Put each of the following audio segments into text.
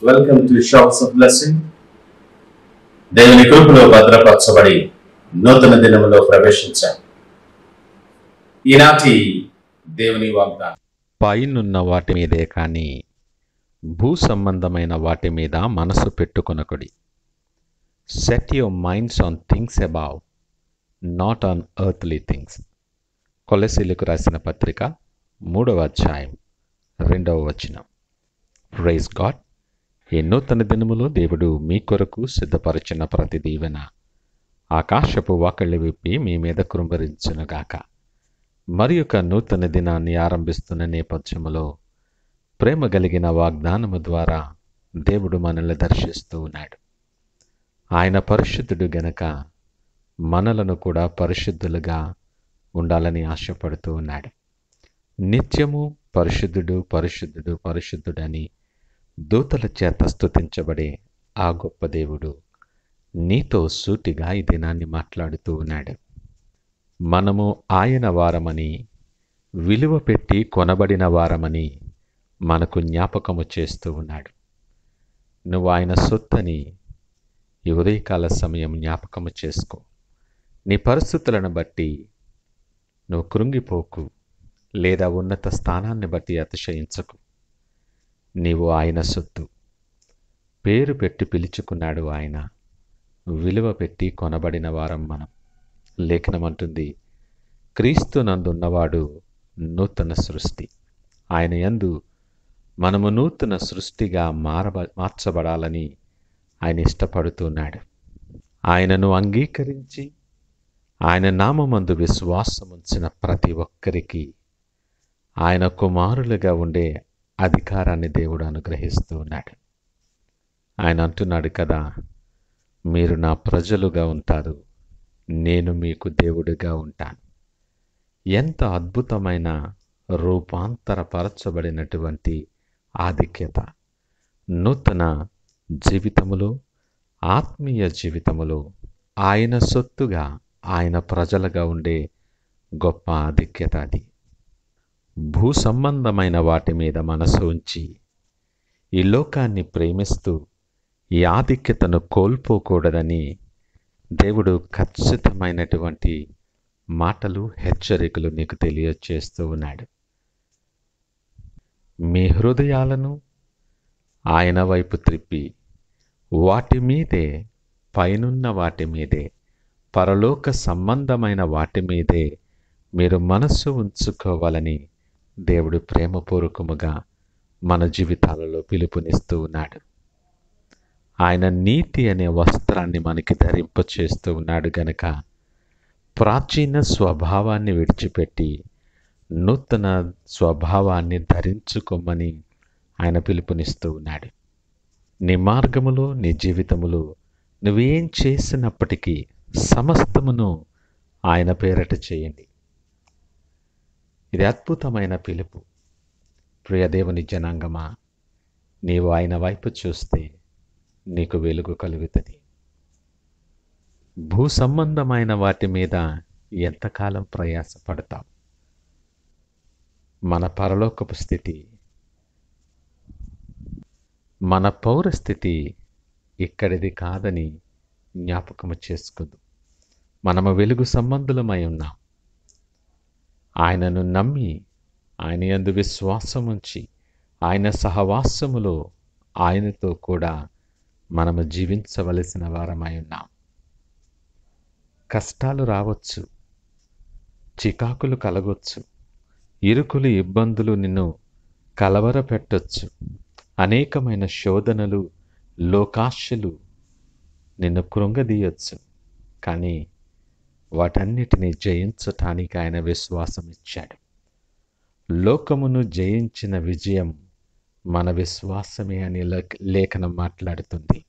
Welcome to shops of blessing. దేవుని కృపలో భద్రపరచబడి నూతన దినములో ప్రవేశించాం. ఈనాటి దేవుని వాగ్దానం, పైనున్న వాటి మీదే కానీ భూ సంబంధమైన వాటి మీద మనసు పెట్టుకొనకుడి. Set your minds on things above, not on earthly things. కొలెసీలకు రాసిన పత్రిక 3వ అధ్యాయం 2వ వచనం. Praise God. ఈ నూతన దినములో దేవుడు మీ కొరకు సిద్ధపరిచిన ప్రతి దీవెన ఆకాశపు వాకిళ్ళు విప్పి మీ మీద కృంభరించునుగాక. మరి ఒక నూతన దినాన్ని ఆరంభిస్తున్న నేపథ్యములో ప్రేమ కలిగిన వాగ్దానము ద్వారా దేవుడు మనల్ని దర్శిస్తూ ఉన్నాడు. ఆయన పరిశుద్ధుడు గనక మనలను కూడా పరిశుద్ధులుగా ఉండాలని ఆశపడుతూ ఉన్నాడు. నిత్యము పరిశుద్ధుడు పరిశుద్ధుడు పరిశుద్ధుడని దూతల చేత స్తుతించబడే ఆ గొప్ప దేవుడు నీతో సూటిగా ఈ దినాన్ని మాట్లాడుతూ ఉన్నాడు. మనము ఆయన వారమని, విలువ పెట్టి కొనబడిన వారమని మనకు జ్ఞాపకము చేస్తూ ఉన్నాడు. నువ్వు ఆయన సొత్తని ఈ ఉదయకాల సమయం జ్ఞాపకము చేసుకో. నీ పరిస్థితులను బట్టి నువ్వు కృంగిపోకు, లేదా ఉన్నత స్థానాన్ని బట్టి అతిశయించకు. నీవు ఆయన సొత్తు. పేరు పెట్టి పిలుచుకున్నాడు ఆయన. విలువ పెట్టి కొనబడిన వారం మనం. లేఖనమంటుంది, క్రీస్తు నందున్నవాడు నూతన సృష్టి. ఆయన యందు మనము నూతన సృష్టిగా మార్చబడాలని ఆయన ఇష్టపడుతున్నాడు. ఆయనను అంగీకరించి ఆయన నామమందు విశ్వాసముంచిన ప్రతి ఒక్కరికి ఆయన కుమారులుగా ఉండే అధికారాన్ని దేవుడు అనుగ్రహిస్తూ ఉన్నాడు. ఆయన అంటున్నాడు కదా, మీరు నా ప్రజలుగా ఉంటారు, నేను మీకు దేవుడిగా ఉంటాను. ఎంత అద్భుతమైన రూపాంతరపరచబడినటువంటి ఆధిక్యత! నూతన జీవితములో, ఆత్మీయ జీవితములో ఆయన సొత్తుగా, ఆయన ప్రజలుగా ఉండే గొప్ప ఆధిక్యత అది. భూ సంబంధమైన వాటి మీద మనసు ఉంచి ఈ లోకాన్ని ప్రేమిస్తూ ఈ ఆధిక్యతను కోల్పోకూడదని దేవుడు ఖచ్చితమైనటువంటి మాటలు, హెచ్చరికలు నీకు తెలియచేస్తూ ఉన్నాడు. మీ హృదయాలను ఆయన వైపు త్రిప్పి వాటి మీదే, పైనున్న వాటి మీదే, పరలోక సంబంధమైన వాటి మీదే మీరు మనస్సు ఉంచుకోవాలని దేవుడు ప్రేమపూర్వకముగా మన జీవితాలలో పిలుపునిస్తూ ఉన్నాడు. ఆయన నీతి అనే వస్త్రాన్ని మనకి ధరింపచేస్తూ ఉన్నాడు గనక ప్రాచీన స్వభావాన్ని విడిచిపెట్టి నూతన స్వభావాన్ని ధరించుకోమని ఆయన పిలుపునిస్తూ ఉన్నాడు. నీ మార్గములో, నీ జీవితములో నువ్వేం చేసినప్పటికీ సమస్తమును ఆయన పేరట చేయండి. ఇది అద్భుతమైన పిలుపు. ప్రియ దేవుని జనాంగమా, నీవు ఆయన వైపు చూస్తే నీకు వెలుగు కలుగుతుంది. భూ సంబంధమైన వాటి మీద ఎంతకాలం ప్రయాసపడతావు? మన పరలోకపు స్థితి, మన పౌరస్థితి ఇక్కడిది కాదని జ్ఞాపకము చేసుకుందు. మనము వెలుగు సంబంధులమై ఉన్నాం. ఆయనను నమ్మి, ఆయన యందు విశ్వాసముంచి, ఆయన సహవాసములో ఆయనతో కూడా మనము జీవించవలసిన వారమై ఉన్నాం. కష్టాలు రావచ్చు, చికాకులు కలగొచ్చు, ఇరుకులు, ఇబ్బందులు నిన్ను కలవరపెట్టొచ్చు, అనేకమైన శోధనలు, లోకాశలు నిన్ను కృంగదీయొచ్చు. కానీ వాటన్నిటినీ జయించటానికి ఆయన విశ్వాసం ఇచ్చాడు. లోకమును జయించిన విజయం మన విశ్వాసమే అని లేఖనం మాట్లాడుతుంది.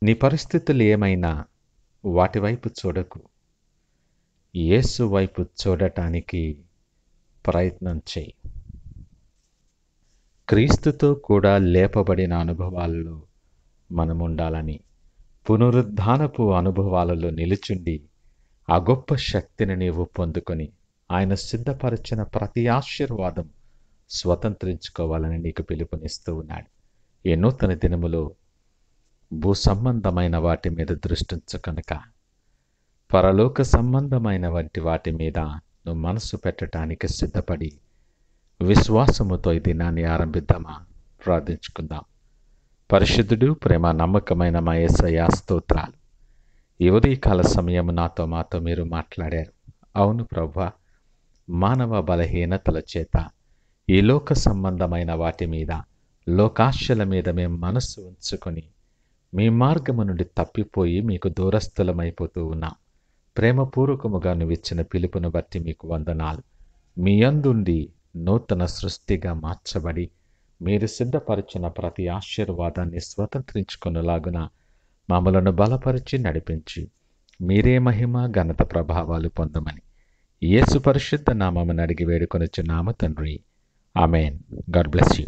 నీ పరిస్థితులు ఏమైనా వాటి వైపు చూడకు, యేసు వైపు చూడటానికి ప్రయత్నం చేయి. క్రీస్తుతో కూడా లేపబడిన అనుభవాలలో మనం ఉండాలని, పునరుద్ధానపు అనుభవాలలో నిలుచుండి ఆ గొప్ప శక్తిని నీవు పొందుకొని ఆయన సిద్ధపరిచిన ప్రతి ఆశీర్వాదం స్వతంత్రించుకోవాలని నీకు పిలుపునిస్తూ ఉన్నాడు. ఈ నూతన దినములో భూ సంబంధమైన వాటి మీద దృష్టించకనుక పరలోక సంబంధమైన వంటి వాటి మీద నువ్వు మనసు పెట్టడానికి సిద్ధపడి విశ్వాసముతో ఈ దినాన్ని ఆరంభిద్దామా? ప్రార్థించుకుందాం. పరిశుద్ధుడు, ప్రేమ నమ్మకమైన మా యేసయ్యా స్తోత్రాలు. ఈ ఉదయకాల సమయం మాతో మీరు మాట్లాడారు. అవును ప్రభువా, మానవ బలహీనతల చేత ఈ లోక సంబంధమైన వాటి మీద, లోకాశల మీద మేము మనస్సు ఉంచుకొని మీ మార్గము నుండి తప్పిపోయి మీకు దూరస్థులమైపోతూ ఉన్నాం. ప్రేమపూర్వకముగా నువ్వు ఇచ్చిన పిలుపును బట్టి మీకు వందనాలు. మీ యందుండి నూతన సృష్టిగా మార్చబడి మీరు సిద్ధపరిచిన ప్రతి ఆశీర్వాదాన్ని స్వతంత్రించుకునేలాగున మమ్మలను బలపరిచి నడిపించి మీరే మహిమ ఘనత ప్రభావాలు పొందమని యేసు పరిశుద్ధ నామమున అడిగి వేడుకొనుచున్నాము తండ్రి. ఆమెన్. God bless you.